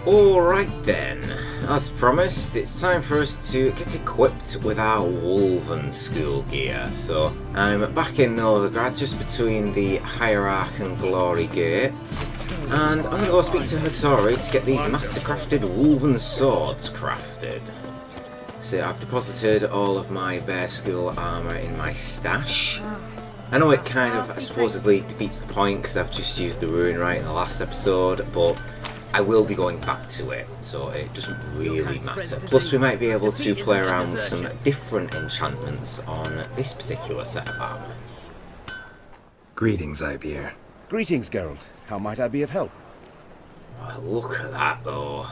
Alright then, as promised, it's time for us to get equipped with our Wolven school gear. So I'm back in Novigrad, just between the Hierarch and Glory gates, and I'm going to go speak to Hattori to get these mastercrafted Wolven swords crafted. So I've deposited all of my Bear School armour in my stash. I know it kind of supposedly defeats the point because I've just used the Ruin Right in the last episode, but I will be going back to it, so it doesn't really matter. Plus we might be able to play around with some different enchantments on this particular set of armour. Greetings, Ofier. Greetings, Geralt. How might I be of help? Oh, look at that though.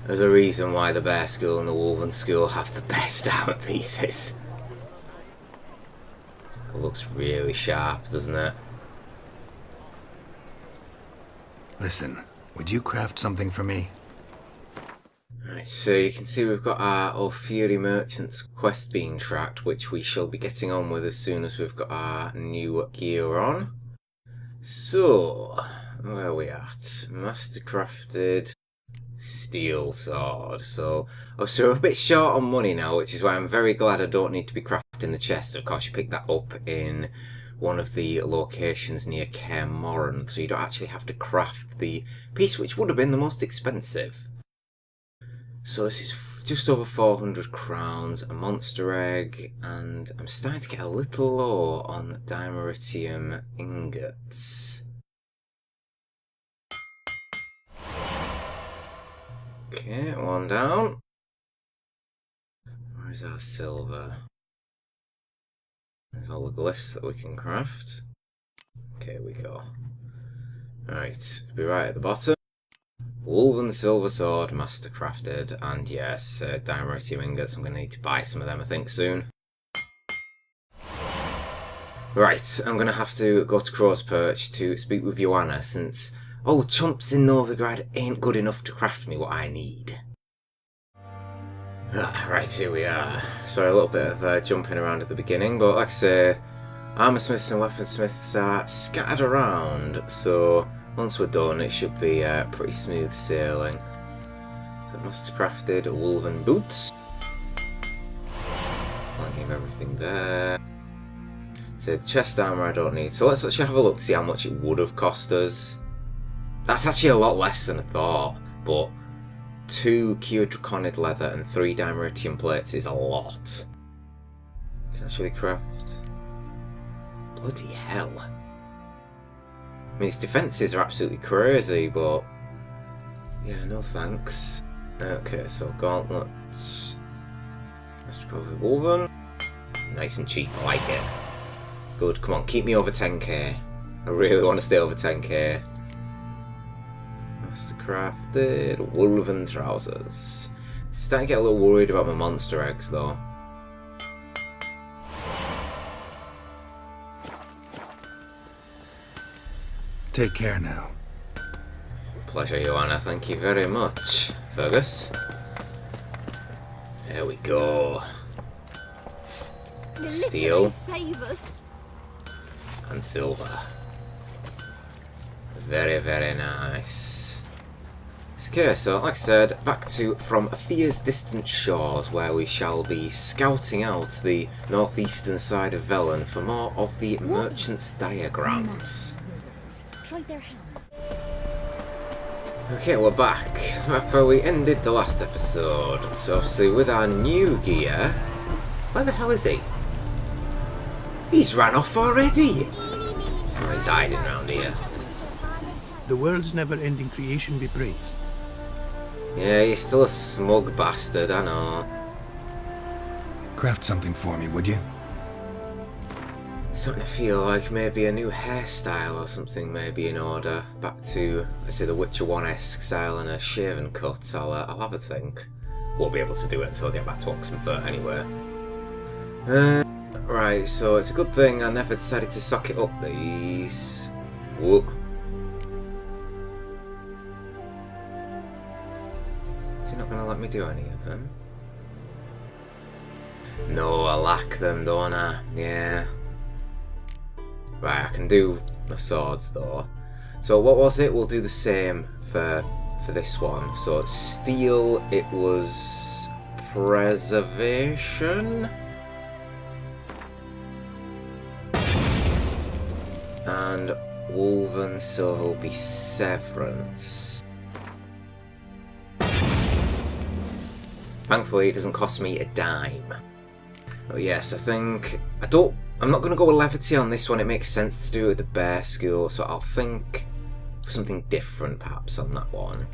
There's a reason why the Bear School and the Wolven School have the best armour pieces. It looks really sharp, doesn't it? Listen, would you craft something for me? Right, so you can see we've got our Ofier Merchant's quest being tracked, which we shall be getting on with as soon as we've got our new gear on. So, where are we at? Mastercrafted steel sword. So we're a bit short on money now, which is why I'm very glad I don't need to be crafting the chest. Of course, you pick that up in one of the locations near Kaer Morhen, so you don't actually have to craft the piece, which would have been the most expensive. So this is just over 400 crowns, a monster egg, and I'm starting to get a little low on dimeritium ingots. Okay, one down. Where's our silver? There's all the glyphs that we can craft. Okay, we go. Right, be right at the bottom. Wolven silver sword, mastercrafted, and yes, dimeritium ingots. I'm going to need to buy some of them, I think, soon. Right, I'm going to have to go to Crow's Perch to speak with Joanna, since all the chumps in Novigrad ain't good enough to craft me what I need. Right, here we are. Sorry, a little bit of jumping around at the beginning, but like I say, armour smiths and weaponsmiths are scattered around, so once we're done it should be pretty smooth sailing. So mastercrafted Wolven boots. Plenty of everything there. So the chest armour I don't need, so let's actually have a look to see how much it would have cost us. That's actually a lot less than I thought, but 2 cured draconid leather and 3 dimeritium plates is a lot. Can actually craft. Bloody hell. I mean, his defences are absolutely crazy, but yeah, no thanks. Okay, so gauntlets. Mastercrafted Wolven. Nice and cheap, I like it. It's good, come on, keep me over 10k. I really want to stay over 10k. Mastercrafted Wolven trousers. Starting to get a little worried about my monster eggs though. Take care now. Pleasure, Joanna. Thank you very much, Fergus. There we go. Steel and silver. Very, very nice. Okay, so like I said, back to From Ofier's Distant Shores, where we shall be scouting out the northeastern side of Velen for more of the merchant's diagrams. Okay, we're back. Back where we ended the last episode. So obviously with our new gear... Where the hell is he? He's ran off already! Oh, he's hiding around here. The world's never-ending creation be praised. Yeah, he's still a smug bastard, I know. Craft something for me, would you? Starting to feel like maybe a new hairstyle or something may be in order. Back to, let's say, the Witcher 1-esque style and a shaven cut. I'll have a think. Won't be able to do it until I get back to Oxenfurt anyway. Right, so it's a good thing I never decided to socket up these. Whoa. Is he not going to let me do any of them? No, I lack them, don't I? Yeah. Right, I can do my swords though. So what was it? We'll do the same for for this one. So steel, it was preservation. And woven silver will be severance. Thankfully, it doesn't cost me a dime. Oh yes, I'm not going to go with levity on this one. It makes sense to do it with the bear school, so I'll think of something different perhaps on that one.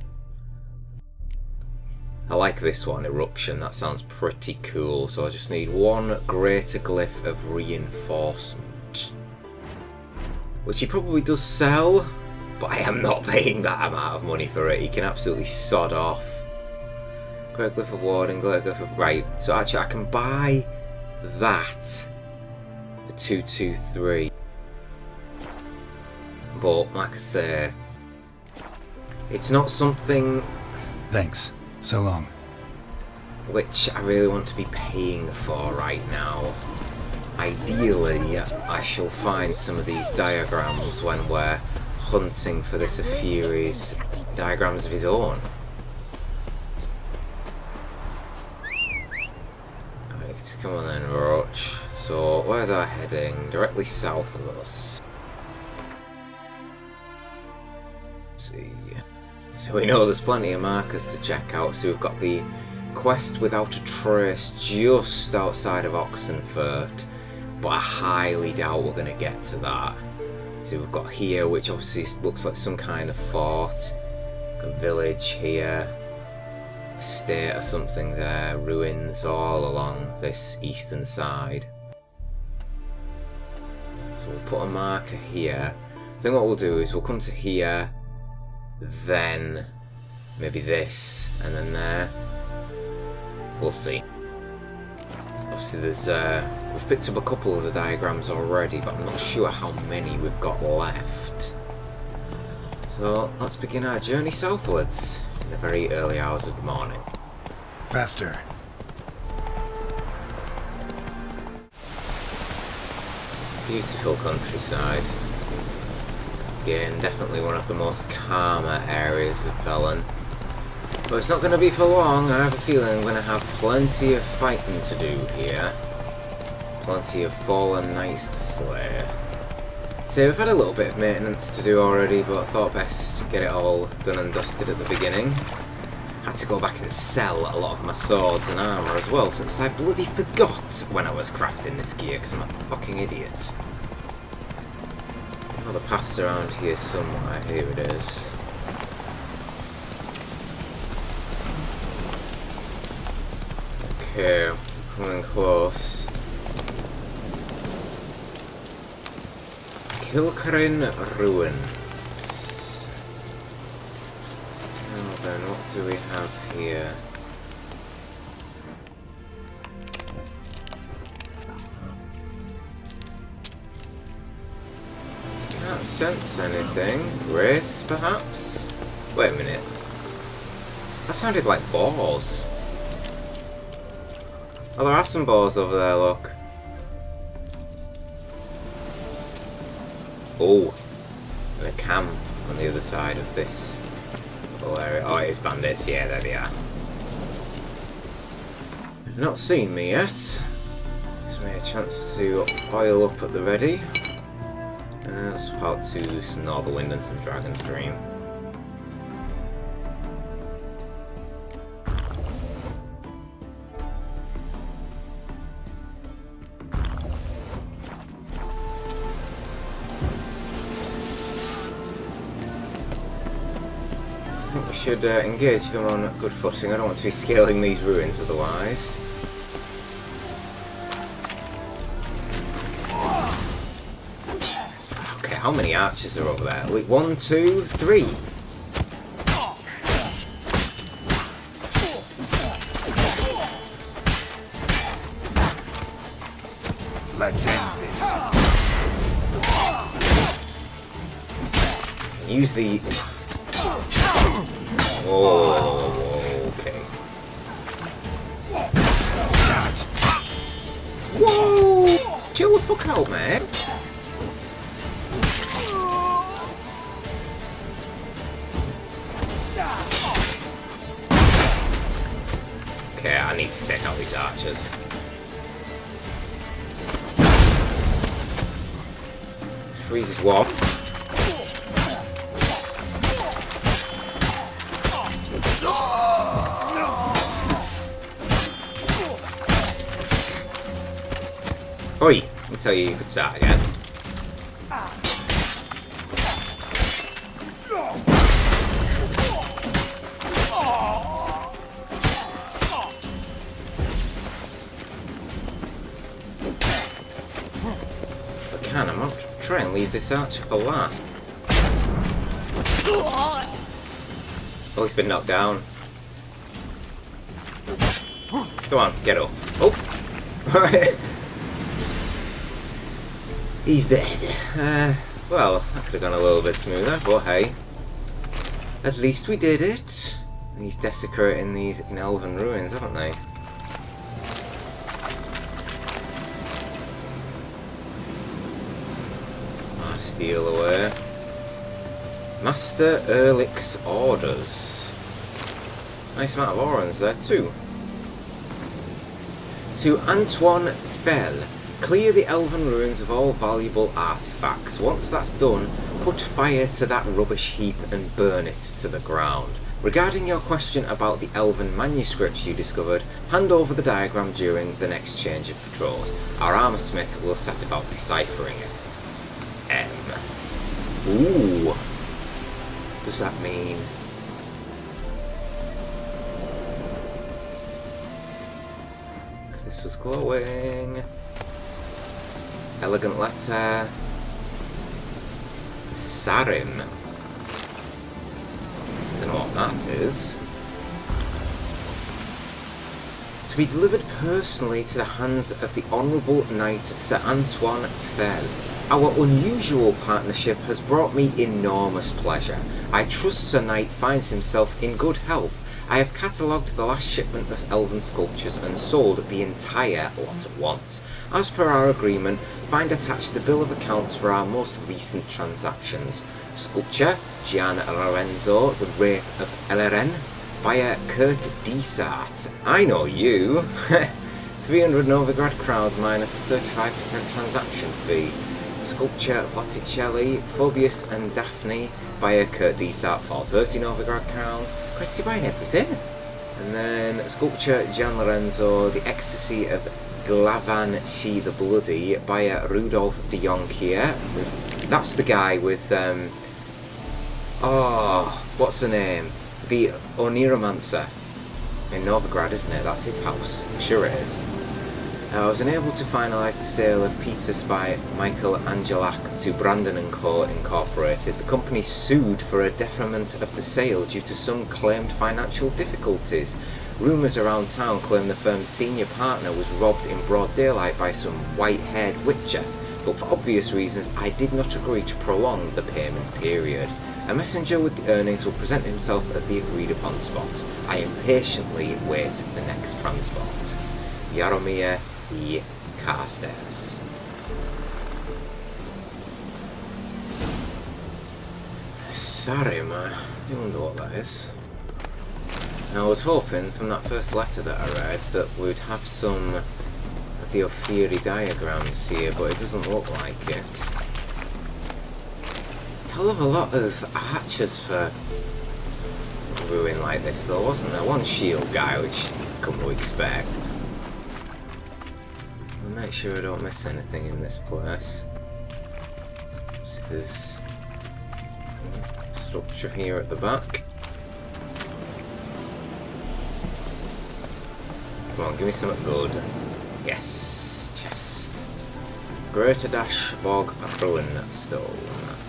I like this one, eruption. That sounds pretty cool. So I just need one greater glyph of reinforcement, which he probably does sell, but I am not paying that amount of money for it. He can absolutely sod off. Great glyph of warding, great glyph of... Right, so actually I can buy that for 223. But, like I say, it's not something... Thanks. So long. which I really want to be paying for right now. Ideally, I shall find some of these diagrams when we're hunting for this Ofier's diagrams of his own. Right, come on then, Roach. So, where's our heading? Directly south of us. Let's see. So we know there's plenty of markers to check out, so we've got the quest without a trace just outside of Oxenfurt, but I highly doubt we're going to get to that. So we've got here, which obviously looks like some kind of fort, a village here, a estate or something there, ruins all along this eastern side. So we'll put a marker here. I think what we'll do is we'll come to here, then maybe this, and then there. We'll see. Obviously there's we've picked up a couple of the diagrams already, but I'm not sure how many we've got left. So let's begin our journey southwards in the very early hours of the morning. Faster. Beautiful countryside. Again, definitely one of the most calmer areas of Velen. But it's not going to be for long. I have a feeling I'm going to have plenty of fighting to do here. Plenty of fallen knights to slay. So we've had a little bit of maintenance to do already, but I thought best to get it all done and dusted at the beginning. Had to go back and sell a lot of my swords and armour as well, since I bloody forgot when I was crafting this gear, because I'm a fucking idiot. Oh, the path's around here somewhere. Here it is. Okay, coming close. Kilkerrin Ruins. Now then, what do we have here? Can't sense anything. Wraiths, perhaps? Wait a minute. That sounded like boars. Oh, there are some boars over there, look. Oh, and a camp on the other side of this little area. Oh, it is bandits. Yeah, there they are. They've not seen me yet. Gives me a chance to oil up at the ready. Let's swap out to some Northern and some Dragon's Dream. I think we should engage them on good footing. I don't want to be scaling these ruins otherwise. Okay, how many archers are over there? Wait, 1, 2, 3. Let's end this. Use the... Oh, okay. Damn it. Whoa! Chill the fuck out, man. take out these archers. Freezes one. Oi! I tell you could start again. I'm going to try and leave this archer for last. Oh, he's been knocked down. Come on, get up. Oh! He's dead. Well, that could have gone a little bit smoother, but hey. At least we did it. He's desecrating these elven ruins, haven't they? Steal away. Master Erlich's orders. Nice amount of orans there too. To Antoine Fell. Clear the elven ruins of all valuable artifacts. Once that's done, put fire to that rubbish heap and burn it to the ground. Regarding your question about the elven manuscripts you discovered, hand over the diagram during the next change of patrols. Our armor smith will set about deciphering it. Ooh. Does that mean? Because this was glowing. Elegant letter. Sarim. Don't know what that is. To be delivered personally to the hands of the Honourable Knight Sir Antoine Fell. Our unusual partnership has brought me enormous pleasure. I trust Sir Knight finds himself in good health. I have catalogued the last shipment of elven sculptures and sold the entire lot at once. As per our agreement, find attached the bill of accounts for our most recent transactions. Sculpture, Gian Lorenzo, the Rape of Eleren, buyer Kurt Desart. I know you! 300 Novigrad crowns minus a 35% transaction fee. Sculpture Botticelli, Phobius and Daphne, buyer Kurt Desart for 30 Novigrad crowns. Christy buying everything. And then Sculpture Gian Lorenzo, the Ecstasy of Glavan She the Bloody, buyer Rudolph de Jonkier. That's the guy with, what's the name? The Oniromancer in Novigrad, isn't it? That's his house. I'm sure it is. I was unable to finalise the sale of Peters by Michael Angelak to Brandon & Co. Incorporated. The company sued for a deferment of the sale due to some claimed financial difficulties. Rumours around town claim the firm's senior partner was robbed in broad daylight by some white-haired witcher, but for obvious reasons I did not agree to prolong the payment period. A messenger with the earnings will present himself at the agreed-upon spot. I impatiently wait the next transport. Jaromir E. Carstairs. Sarim, I do wonder what that is. Now, I was hoping from that first letter that I read that we'd have some of the Ofier diagrams here, but it doesn't look like it. Hell of a lot of archers for a ruin like this though, wasn't there? One shield guy, which you come to expect. I'll make sure I don't miss anything in this place. So there's a structure here at the back. Come on, give me something good. Yes, chest. Greater Dash Bog Ruin Stone.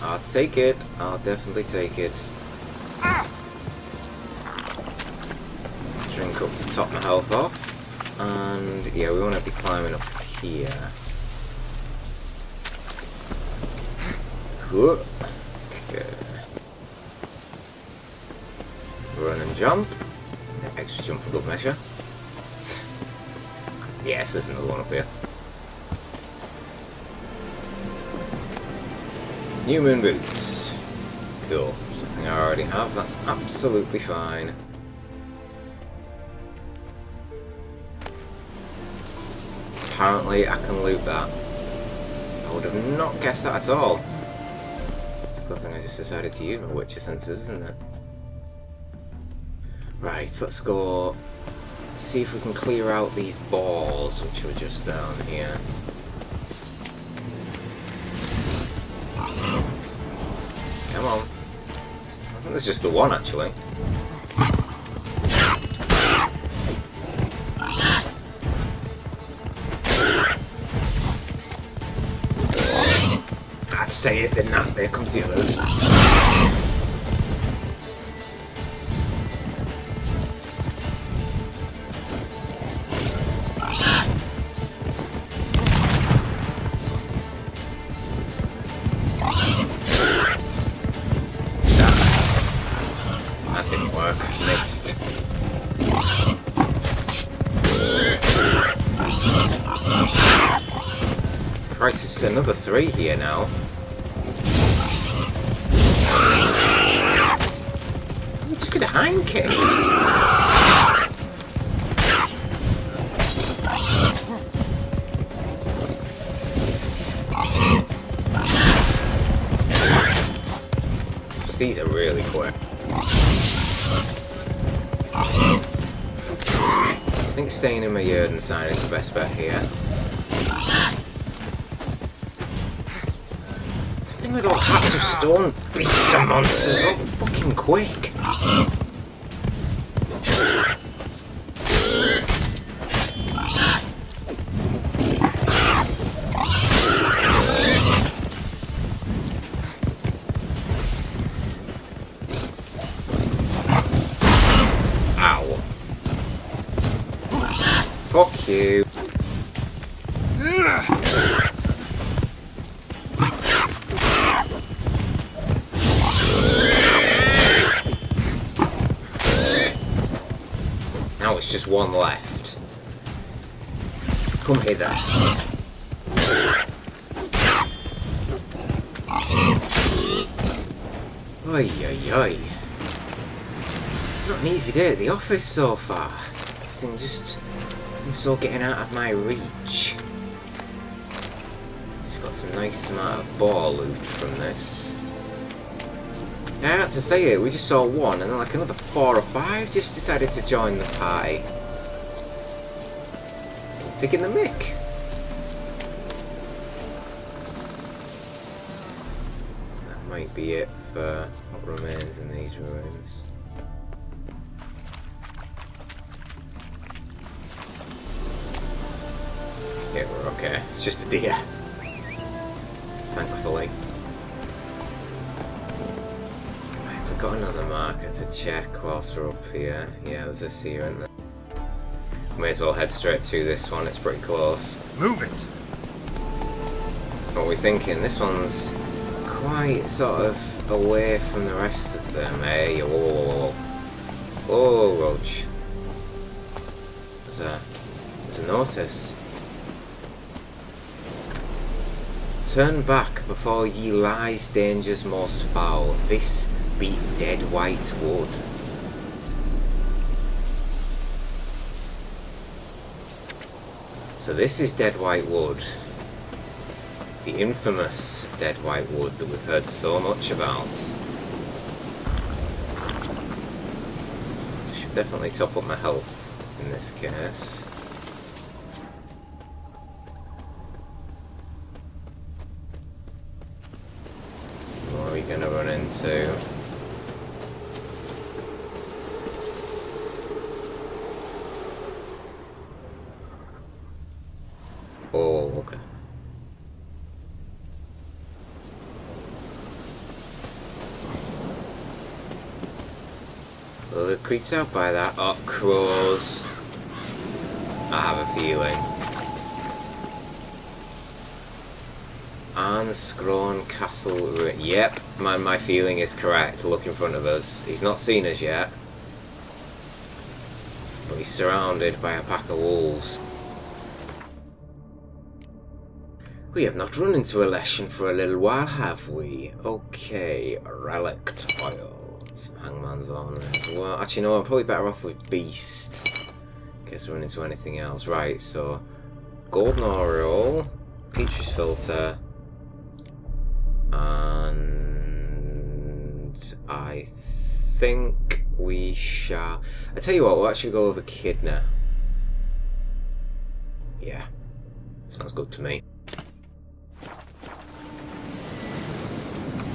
I'll take it. I'll definitely take it. Drink up to top my health off. And yeah, we want to be climbing up here. Okay. Run and jump. Extra jump for good measure. Yes, there's another one up here. New moon boots. Cool. Something I already have, that's absolutely fine. apparently I can loot that. I would have not guessed that at all. It's a good thing I just decided to use my Witcher senses, isn't it? Right, let's go see if we can clear out these balls which were just down here. Come on. I think there's just the one actually. I'd say it, then that. There comes the others. That didn't work. Missed. Christ, it's another 3 here now. He just did a hind kick. These are really quick. I think staying in my Yerden sign is the best bet here. The thing with all hats of stone beasts and monsters, they're all fucking quick. Ow. Fuck you. Now it's just one left. Come hither. Oi, oi, oi. Not an easy day at the office so far. Everything just so getting out of my reach. Just got some nice amount of ball loot from this. I had to say it, we just saw one and then like another 4 or 5 just decided to join the party. Taking the mick. That might be it for what remains in these ruins. Yeah, we're okay. It's just a deer. Thankfully. Right, we've got another marker to check whilst we're up here. Yeah, there's a seer in there. May as well head straight to this one, it's pretty close. Move it! What are we thinking? This one's quite sort of away from the rest of them. Hey, whoa, whoa, Roach. There's a notice. Turn back before ye lies dangers most foul. This be dead white wood. So this is dead white wood. The infamous dead white wood that we've heard so much about. Should definitely top up my health in this case. What are we gonna run into? Oh, okay. Well, it creeps out by that. Oh, crows. I have a feeling. Arnscrone Castle Ruin. Yep, my feeling is correct. Look in front of us. He's not seen us yet. But he's surrounded by a pack of wolves. We have not run into a lesson for a little while, have we? Okay, relic tile. Some hangman's on as well. Actually, no, I'm probably better off with beast. In case I run into anything else. Right, so golden aureole, peaches filter, and I think we shall... I tell you what, we'll actually go over Kidna. Yeah, sounds good to me.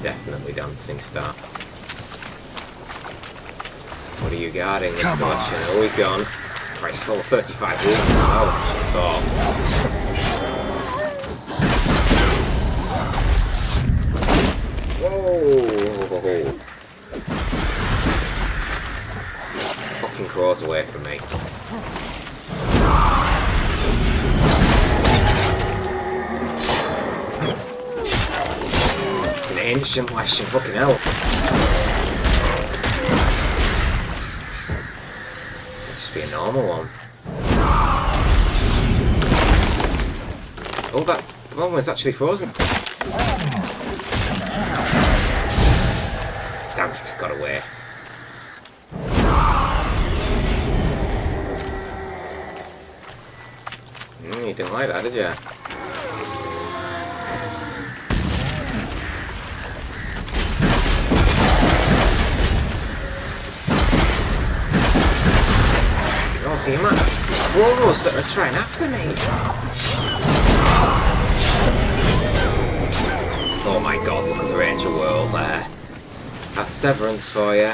Definitely dancing star. What are you guarding, Mr. Leshen? Oh, he's gone. Christ, still 35 wolves as well, I should have thought. Whoa! Fucking crawls away from me. It's an ancient Leshen, fucking hell. Be a normal one. Oh, that one was actually frozen. Damn it, got away. You didn't like that, did you? The amount of crows that are trying after me. Oh my god, look at the Ranger world there. That's Severance for you.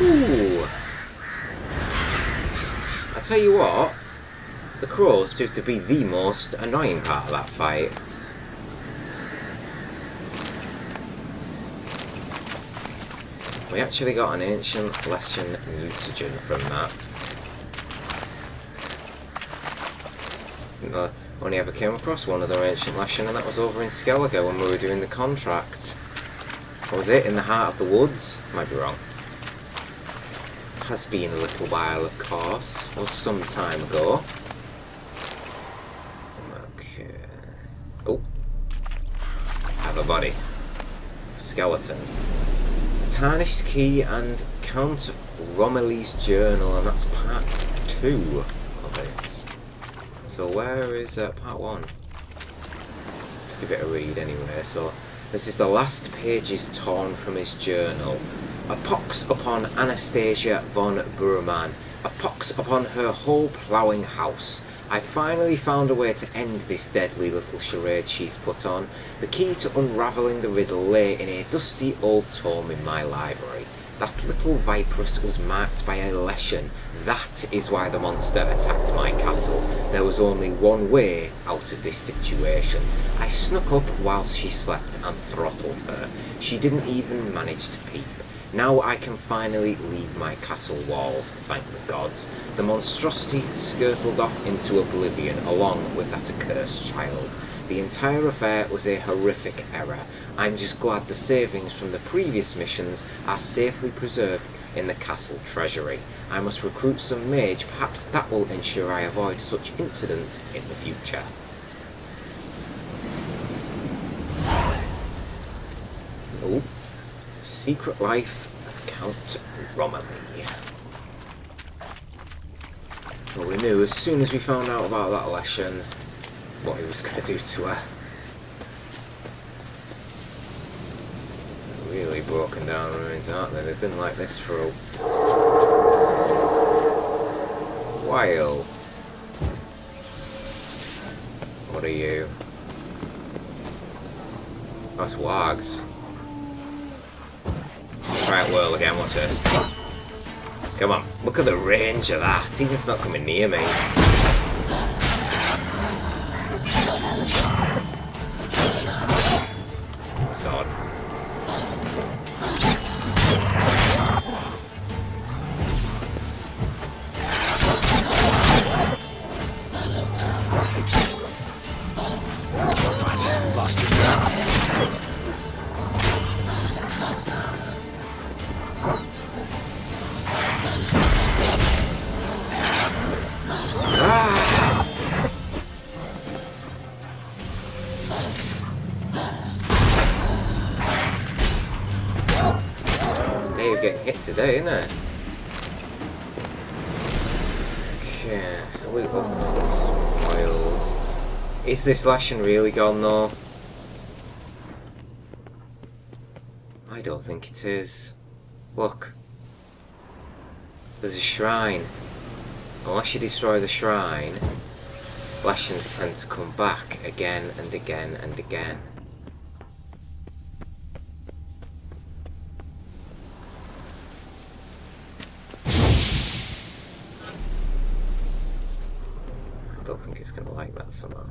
Ooh. I tell you what, the crows proved to be the most annoying part of that fight. We actually got an ancient Leshen mutagen from that. I only ever came across one other ancient Leshen, and that was over in Skellige when we were doing the contract. Was it in the heart of the woods? Might be wrong. Has been a little while, of course. Was some time ago. Okay. Oh. Have a body. Skeleton. Tarnished Key and Count Romilly's Journal, and that's part 2 of it. So where is part 1? Let's give it a read anyway. So this is the last pages torn from his journal. A pox upon Anastasia von Burman. A pox upon her whole ploughing house. I finally found a way to end this deadly little charade she's put on. The key to unravelling the riddle lay in a dusty old tome in my library. That little Viperus was marked by a Leshen. That is why the monster attacked my castle. There was only one way out of this situation. I snuck up whilst she slept and throttled her. She didn't even manage to peep. Now I can finally leave my castle walls, thank the gods. The monstrosity skirtled off into oblivion along with that accursed child. The entire affair was a horrific error. I'm just glad the savings from the previous missions are safely preserved in the castle treasury. I must recruit some mage, perhaps that will ensure I avoid such incidents in the future. Oh. Secret Life of Count Romilly. Well, we knew as soon as we found out about that Leshen what he was going to do to her. Really broken down ruins, aren't they? They've been like this for a while. What are you? That's Wags. Try it whirl again, watch this. Come on, look at the range of that, even if it's not coming near me. Sword. Right, lost your ground. we're getting hit today, isn't it? Okay, so loot up the spoils. Is this Lashin really gone though? I don't think it is. Look. There's a shrine. Unless you destroy the shrine, Lashins tend to come back again and again and again. I don't think it's going to like that somehow.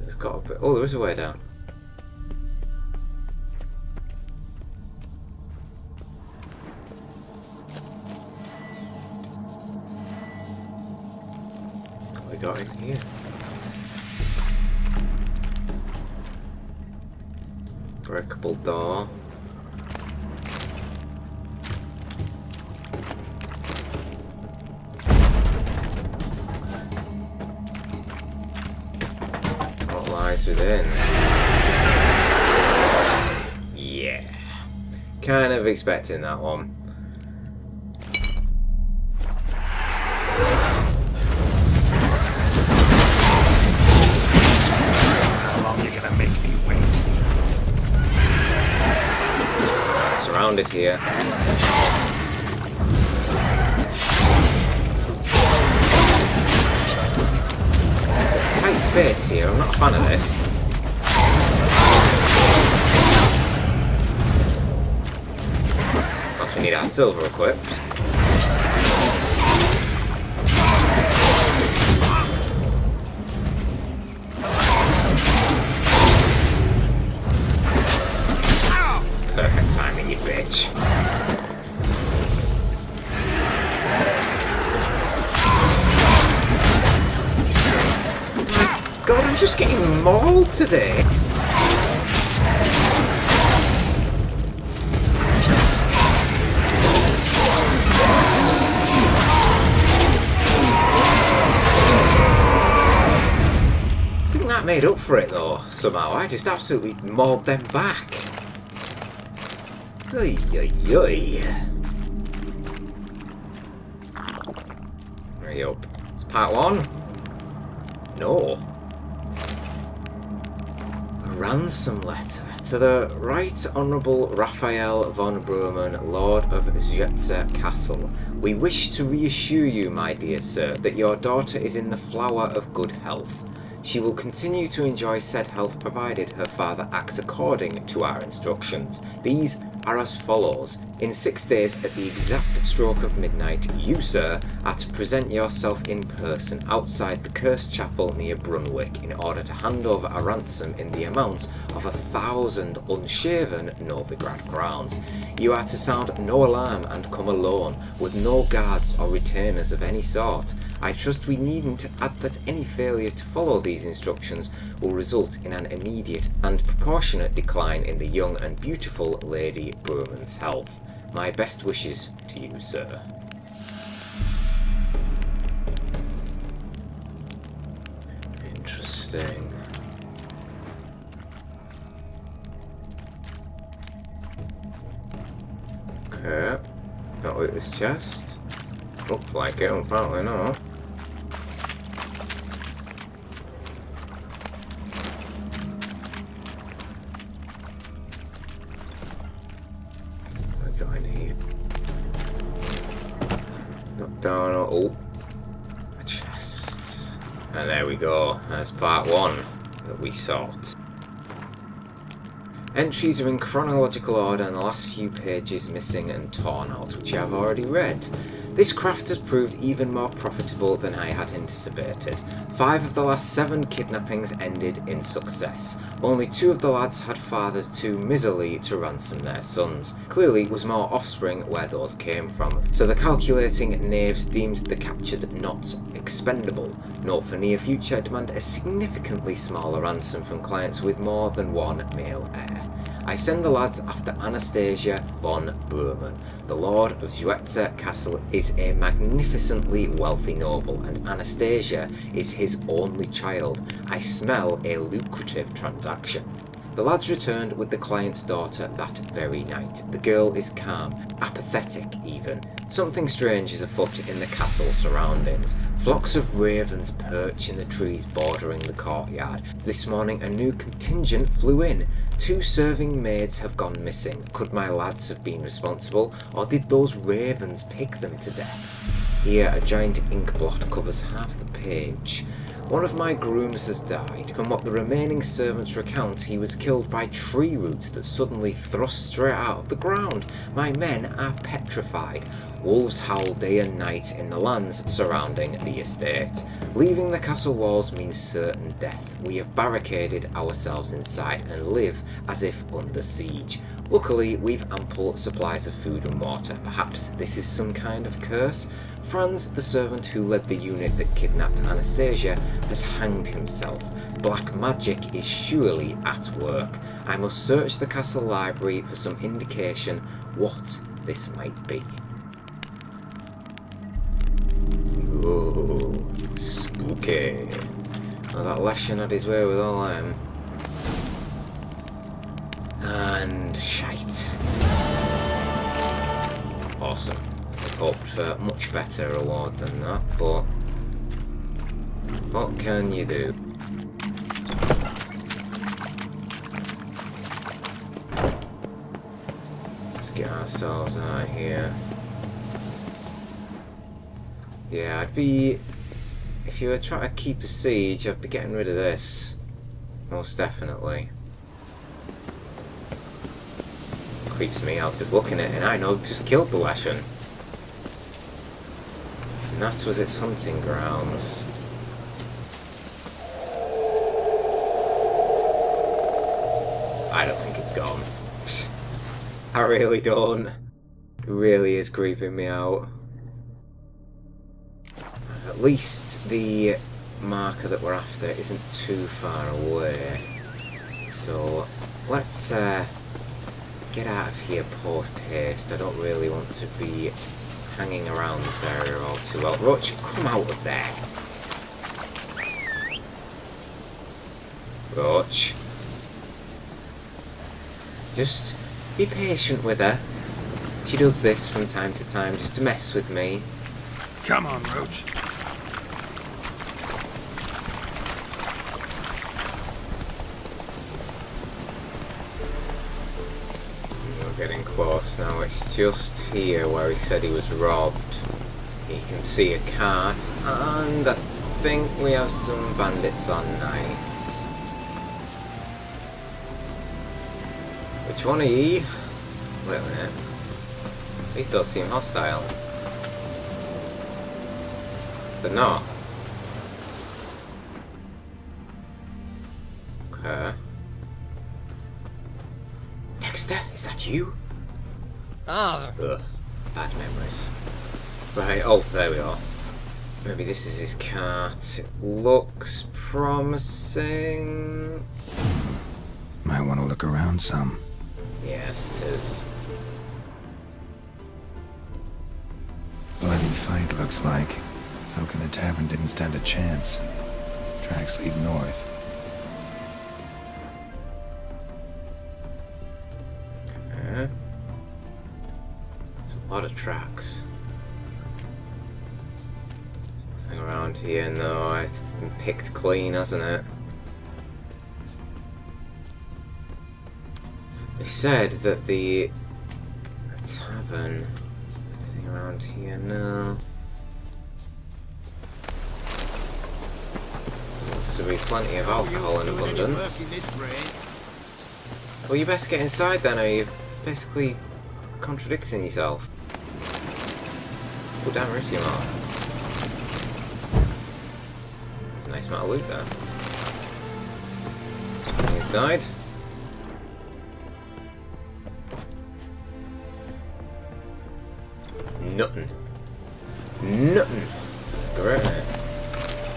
There's got a bit... Oh, there is a way down. What we got in here? Breakable door. What lies within? Yeah. Kind of expecting that one. How long you gonna make me wait? Surrounded here. Tight space here, I'm not a fan of this. Plus we need our silver equipped. Perfect timing, you bitch. God, I'm just getting mauled today. I think that made up for it though, somehow. I just absolutely mauled them back. Oy, oy, oy. Hurry up. It's part one? No. A ransom letter to the Right Honourable Raphael von Brumman, Lord of Zwietzer Castle. We wish to reassure you, my dear sir, that your daughter is in the flower of good health. She will continue to enjoy said health provided her father acts according to our instructions. These are as follows. In 6 days at the exact stroke of midnight, you, sir, are to present yourself in person outside the cursed chapel near Brunwick in order to hand over a ransom in the amount of 1,000 unshaven Novigrad crowns. You are to sound no alarm and come alone, with no guards or retainers of any sort. I trust we needn't add that any failure to follow these instructions will result in an immediate and proportionate decline in the young and beautiful Lady Brumman's health. My best wishes to you, sir. Interesting. Okay. Not with this chest. Looks like it, apparently not. What do I need? Knock down. Oh, a chest. And there we go. That's part one that we sought. Entries are in chronological order and the last few pages missing and torn out, which I've already read. This craft has proved even more profitable than I had anticipated. 5 of the last 7 kidnappings ended in success. Only 2 of the lads had fathers too miserly to ransom their sons. Clearly was more offspring where those came from, so the calculating knaves deemed the captured knots expendable. Note for near future, demand a significantly smaller ransom from clients with more than one male heir. I send the lads after Anastasia von Brumman. The Lord of Zwietzer Castle is a magnificently wealthy noble, and Anastasia is his only child. I smell a lucrative transaction. The lads returned with the client's daughter that very night. The girl is calm, apathetic even. Something strange is afoot in the castle surroundings. Flocks of ravens perch in the trees bordering the courtyard. This morning a new contingent flew in. 2 serving maids have gone missing. Could my lads have been responsible, or did those ravens pick them to death? Here a giant ink blot covers half the page. One of my grooms has died. From what the remaining servants recount, he was killed by tree roots that suddenly thrust straight out of the ground. My men are petrified. Wolves howl day and night in the lands surrounding the estate. Leaving the castle walls means certain death. We have barricaded ourselves inside and live as if under siege. Luckily, we've ample supplies of food and water. Perhaps this is some kind of curse? Franz, the servant who led the unit that kidnapped Anastasia, has hanged himself. Black magic is surely at work. I must search the castle library for some indication what this might be. Ooh, spooky. Well, that Leshen had his way with all them. And shite. Awesome. I hoped for much better reward than that, but what can you do? Let's get ourselves out here. Yeah, if you were trying to keep a siege, I'd be getting rid of this. Most definitely. Creeps me out just looking at it, and I know just killed the Leshen. And that was its hunting grounds. I don't think it's gone. I really don't. It really is creeping me out. At least the marker that we're after isn't too far away. So let's get out of here post haste. I don't really want to be hanging around this area all too well. Roach, come out of there. Roach. Just be patient with her. She does this from time to time just to mess with me. Come on, Roach. We're getting close now. It's just here where he said he was robbed. You can see a cart, and I think we have some bandits on nights. Which one are ye? Wait a minute. These don't seem hostile. They're not. Okay. Dexter, is that you? Ah. Ugh, bad memories. Right, oh, there we are. Maybe this is his cart. It looks promising. Might want to look around some. Yes, it is. Bloody fight, looks like. Folk in the tavern didn't stand a chance. Tracks lead north. Okay. There's a lot of tracks. There's nothing around here, no. It's been picked clean, hasn't it? They said that the tavern... Anything around here? No. Looks to be plenty of alcohol in abundance. Well, you best get inside then, or you're basically contradicting yourself. Oh, damn right you are. It's a nice amount of loot there. Inside. Nothing. Nothing. That's great.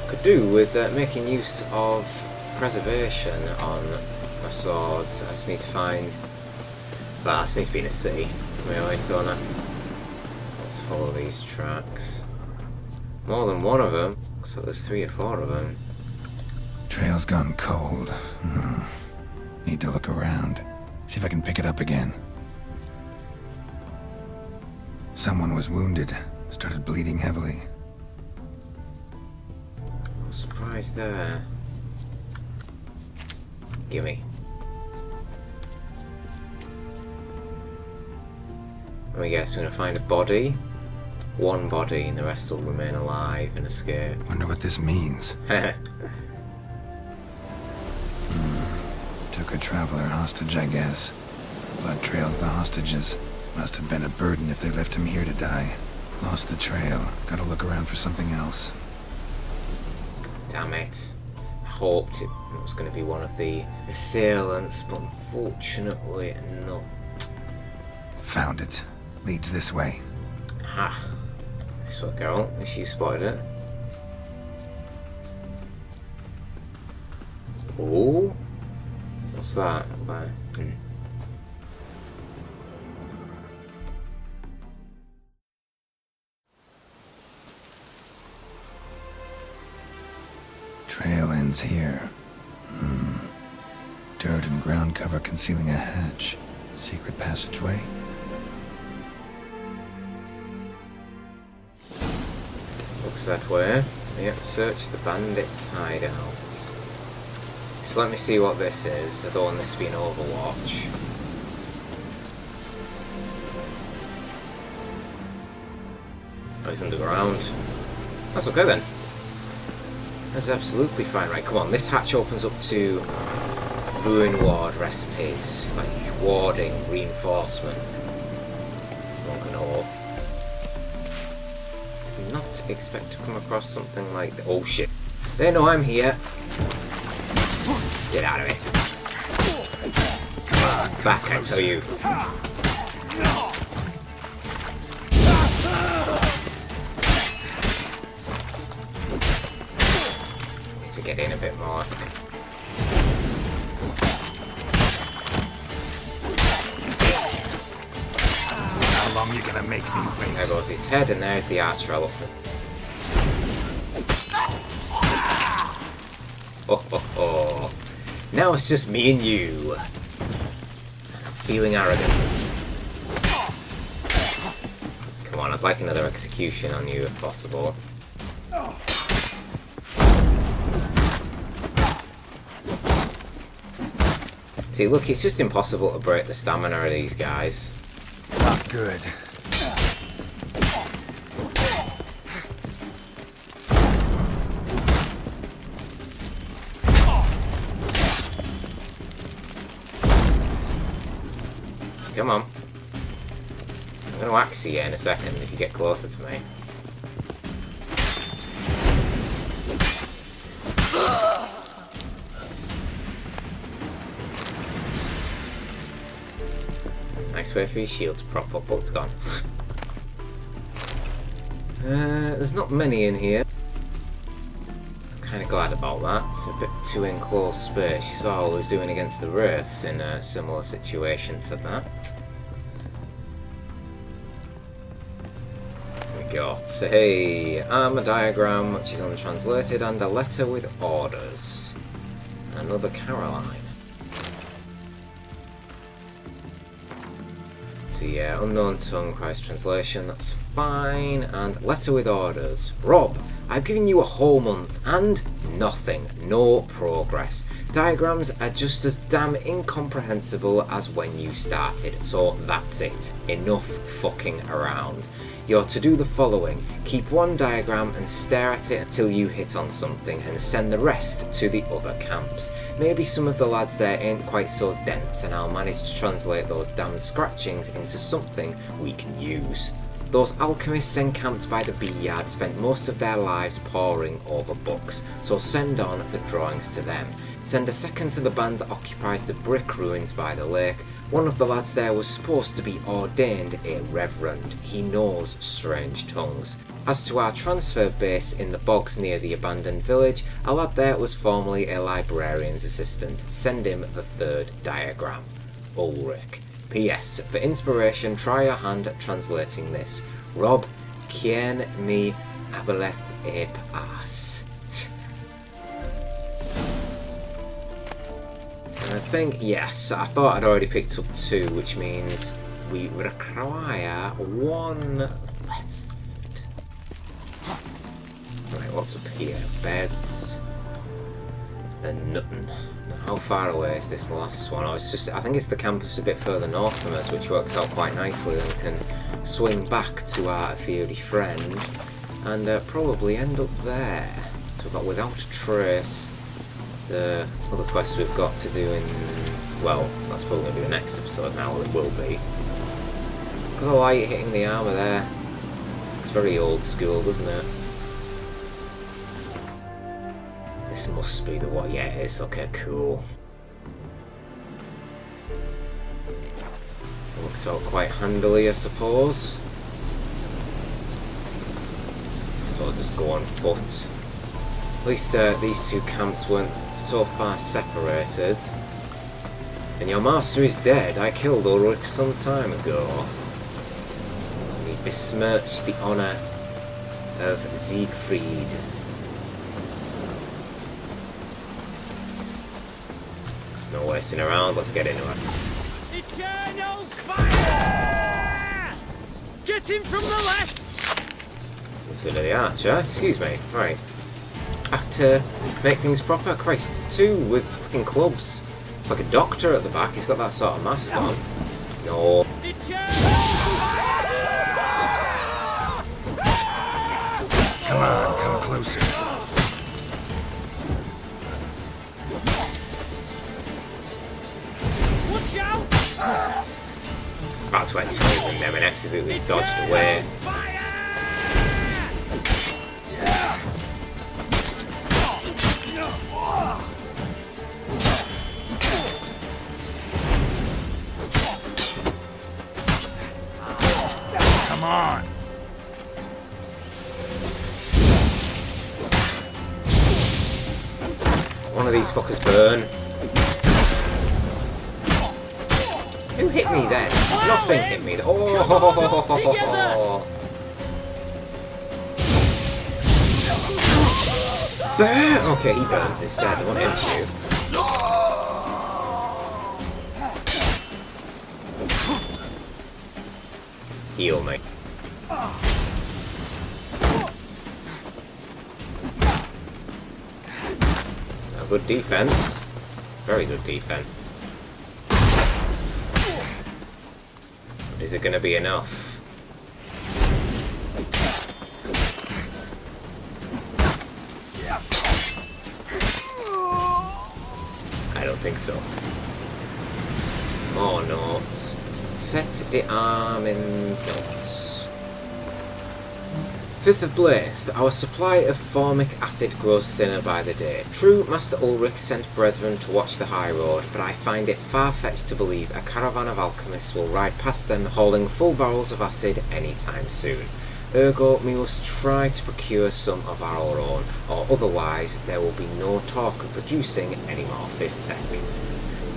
Could do with making use of preservation on my swords. I just need to find... Well, I just need to be in a city, really, don't I? Let's follow these tracks. More than one of them. So there's 3 or 4 of them. Trail's gone cold. Need to look around. See if I can pick it up again. Someone was wounded. Started bleeding heavily. No surprise there. Gimme. Let me guess, we're gonna find a body. One body and the rest will remain alive and escape. Wonder what this means. Took a traveler hostage, I guess. Blood trails the hostages. Must have been a burden if they left him here to die. Lost the trail. Gotta look around for something else. Damn it. I hoped it was going to be one of the assailants, but unfortunately not. Found it. Leads this way. Ha. Nice work, Geralt. At least you spotted it. Oh. What's that? Trail ends here. Dirt and ground cover concealing a hatch. Secret passageway. Looks that way. Yep, search the bandits' hideouts. Just let me see what this is. I don't want this to be an Overwatch. Oh, it's underground. That's okay then. That's absolutely fine. Right, come on. This hatch opens up to ruin ward recipes, like warding, reinforcement. Don't know. Did not expect to come across something like that. Oh shit! They know I'm here. Get out of it! Back, I tell you. To get in a bit more. How long are you gonna make me wait? There goes his head, and there's the archer elephant. Oh, oh, oh. Now it's just me and you. I'm feeling arrogant. Come on, I'd like another execution on you if possible. See, look, it's just impossible to break the stamina of these guys. Not good. Come on. I'm going to axe you in a second if you get closer to me. Nice way for your shield to prop up, but it's gone. There's not many in here. I'm kind of glad about that. It's a bit too enclosed space. You saw what I was doing against the Wraiths in a similar situation to that. We got a armor diagram, which is untranslated, and a letter with orders. Another Caroline. Yeah, unknown tongue, Christ translation, that's fine. And letter with orders. Rob, I've given you a whole month and nothing, no progress. Diagrams are just as damn incomprehensible as when you started, so that's it. Enough fucking around. You're to do the following. Keep one diagram and stare at it until you hit on something, and send the rest to the other camps. Maybe some of the lads there ain't quite so dense, and I'll manage to translate those damned scratchings into something we can use. Those alchemists encamped by the bee yard spent most of their lives poring over books, so send on the drawings to them. Send a second to the band that occupies the brick ruins by the lake. One of the lads there was supposed to be ordained a reverend. He knows strange tongues. As to our transfer base in the bogs near the abandoned village, a lad there was formerly a librarian's assistant. Send him the third diagram. Ulrich. P.S. For inspiration, try your hand at translating this. Rob, kien mi abeleth ape ass. thing? Yes, I thought I'd already picked up 2, which means we require 1 left. Right, what's up here? Beds and nothing. How far away is this last one? Oh, it's just, I think it's the campus a bit further north from us, which works out quite nicely. Then we can swing back to our Ofier friend and probably end up there. So we've got Without a Trace, the other quest we've got to do in, well, that's probably going to be the next episode now, it will be. Look at the light hitting the armour there. It's very old school, doesn't it? This must be the one. Yeah, it is. Okay, cool. Works out quite handily, I suppose. So I'll just go on foot. At least these 2 camps weren't so far separated. And your master is dead. I killed Ulrich some time ago. And he besmirched the honour of Siegfried. No wasting around, let's get into it. Eternal fire! Get him from the left! Consider the archer, excuse me. Right. Back to make things proper. Christ, 2 with fucking clubs. It's like a doctor at the back, he's got that sort of mask on. No. Come on, come closer. Watch out! It's about to escape from them and absolutely dodged away. Come on. One of these fuckers burn. Who hit me then? Nothing hit me. Oh! Burn! Okay, he burns instead. I want him to. Heal me. A good defense. Very good defense. Is it going to be enough? I don't think so. More notes. Fête des Armins notes. 5th of Blythe. Our supply of formic acid grows thinner by the day. True, Master Ulrich sent brethren to watch the high road, but I find it far-fetched to believe a caravan of alchemists will ride past them hauling full barrels of acid any time soon. Ergo, we must try to procure some of our own, or otherwise there will be no talk of producing any more Fizz-Tech.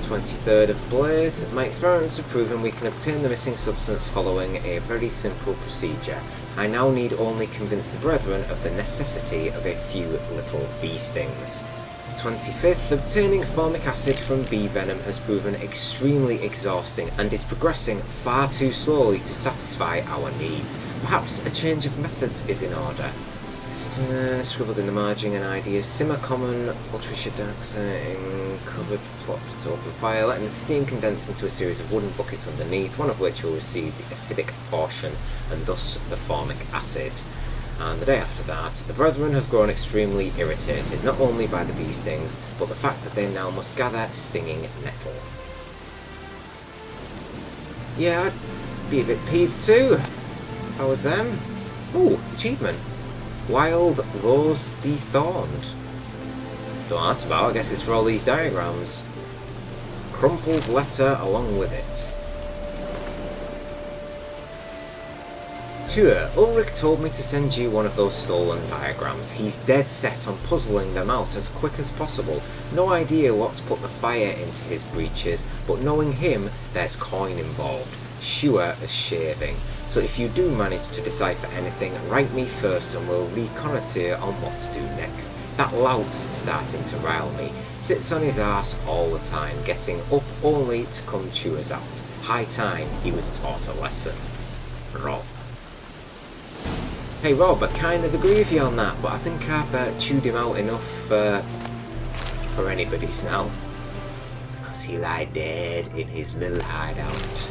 23rd of Blythe. My experiments have proven we can obtain the missing substance following a very simple procedure. I now need only convince the brethren of the necessity of a few little bee stings. 25th. Obtaining formic acid from bee venom has proven extremely exhausting and is progressing far too slowly to satisfy our needs. Perhaps a change of methods is in order. Scribbled in the margin and ideas. Simmer common, ultra dark setting, covered plot to open fire, letting the steam condense into a series of wooden buckets underneath, one of which will receive the acidic portion and thus the formic acid. And the day after that, the brethren have grown extremely irritated, not only by the bee stings, but the fact that they now must gather stinging nettle. Yeah, I'd be a bit peeved too, if I was them. Ooh, achievement. Wild Rose Dethorned. Don't ask about, I guess it's for all these diagrams. Crumpled letter along with it. Tour, Ulrich told me to send you one of those stolen diagrams. He's dead set on puzzling them out as quick as possible. No idea what's put the fire into his breeches, but knowing him, there's coin involved. Sure as shaving. so if you do manage to decipher anything, write me first and we'll reconnoitre on what to do next. That lout's starting to rile me. Sits on his arse all the time, getting up only to come chew us out. High time he was taught a lesson. Rob. Hey Rob, I kind of agree with you on that, but I think I've chewed him out enough for anybody's now. Because he lied dead in his little hideout,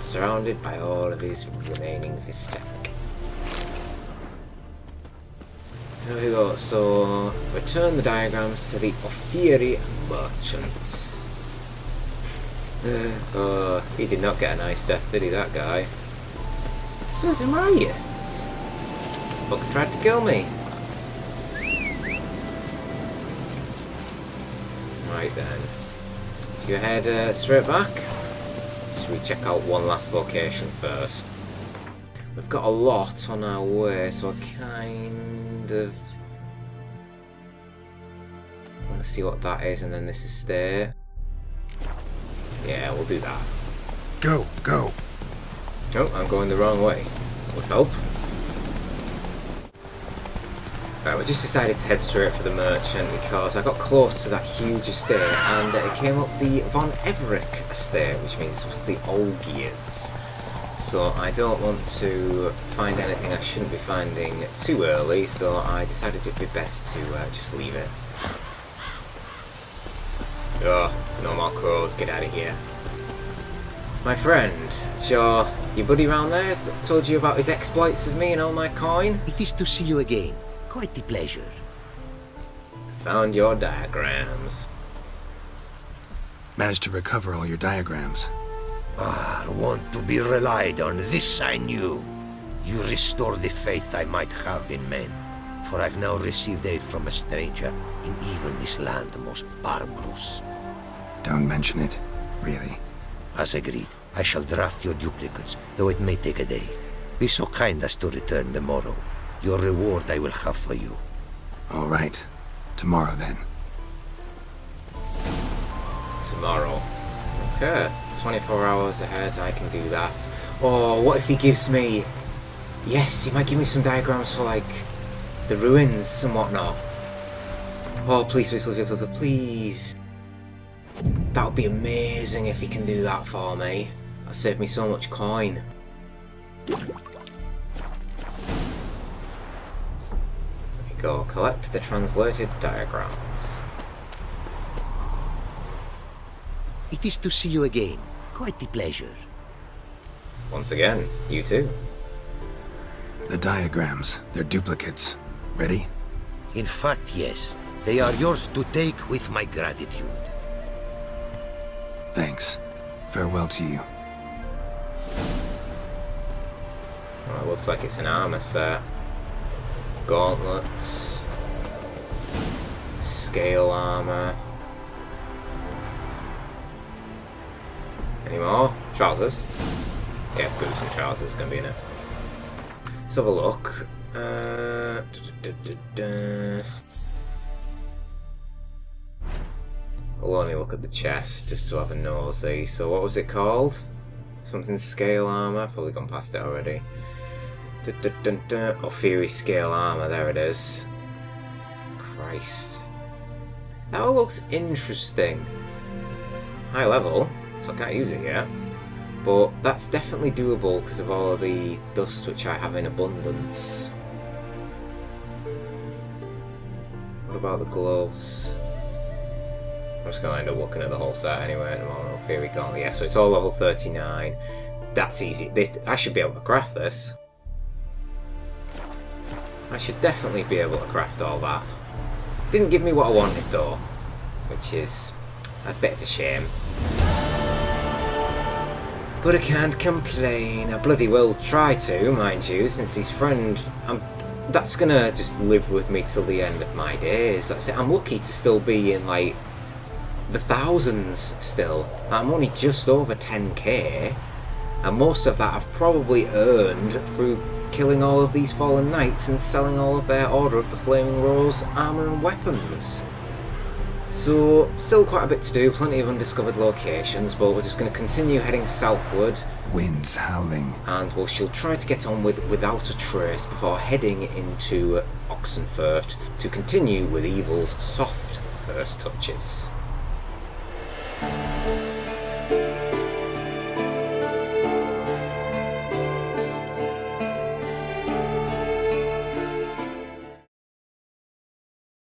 surrounded by all of his remaining fistek. There we go, so return the diagrams to the Ofier merchant. Oh, he did not get a nice death, did he, that guy? So is him right? Fucker tried to kill me. Right then. If you head straight back, should we check out one last location first? We've got a lot on our way, so I kind of want to see what that is, and then this estate. Yeah, we'll do that. Go, go. Oh, I'm going the wrong way. Would help. Right, we just decided to head straight for the merchant because I got close to that huge estate and it came up the Von Everick estate, which means it was the Olgiers. So I don't want to find anything I shouldn't be finding too early, so I decided it'd be best to just leave it. Oh, no more crows, get out of here. My friend, so your buddy round there told you about his exploits of me and all my coin? It is to see you again. Quite the pleasure. Found your diagrams. Managed to recover all your diagrams. Want to be relied on, this I knew. You restore the faith I might have in men, for I've now received aid from a stranger in even this land most barbarous. Don't mention it, really. As agreed, I shall draft your duplicates, though it may take a day. Be so kind as to return tomorrow. Your reward I will have for you. All right. Tomorrow, then. Tomorrow. Okay. 24 hours ahead, I can do that. Or what if he gives me... Yes, he might give me some diagrams for, like, the ruins and whatnot. Oh, please, please, please, please, please, please. That would be amazing if he can do that for me. That'd save me so much coin. Go collect the translated diagrams. It is to see you again. Quite the pleasure. Once again, you too. The diagrams, they're duplicates. Ready? In fact, yes. They are yours to take with my gratitude. Thanks. Farewell to you. Well, it looks like it's an armor set. Gauntlets. Scale armor. Any more? Trousers? Yeah, boots and trousers gonna be in it. Let's have a look. We'll only look at the chest just to have a nosy. So what was it called? Something scale armor? Probably gone past it already. Ofier scale armor, there it is. Christ. That all looks interesting. High level, so I can't use it yet. But that's definitely doable because of all of the dust which I have in abundance. What about the gloves? I'm just going to end up looking at the whole set anyway at the moment. Here we go. Yeah, so it's all level 39. That's easy. I should be able to craft this. I should definitely be able to craft all that. Didn't give me what I wanted though, which is a bit of a shame. But I can't complain. I bloody will try to, mind you, since his friend... that's gonna just live with me till the end of my days. That's it. I'm lucky to still be in, like, the thousands still. I'm only just over 10k, and most of that I've probably earned through killing all of these fallen knights and selling all of their Order of the Flaming Rose armour and weapons. So, still quite a bit to do, plenty of undiscovered locations, but we're just going to continue heading southward, Winds howling. and we shall try to get on with Without a Trace before heading into Oxenfurt to continue with Evil's soft first touches.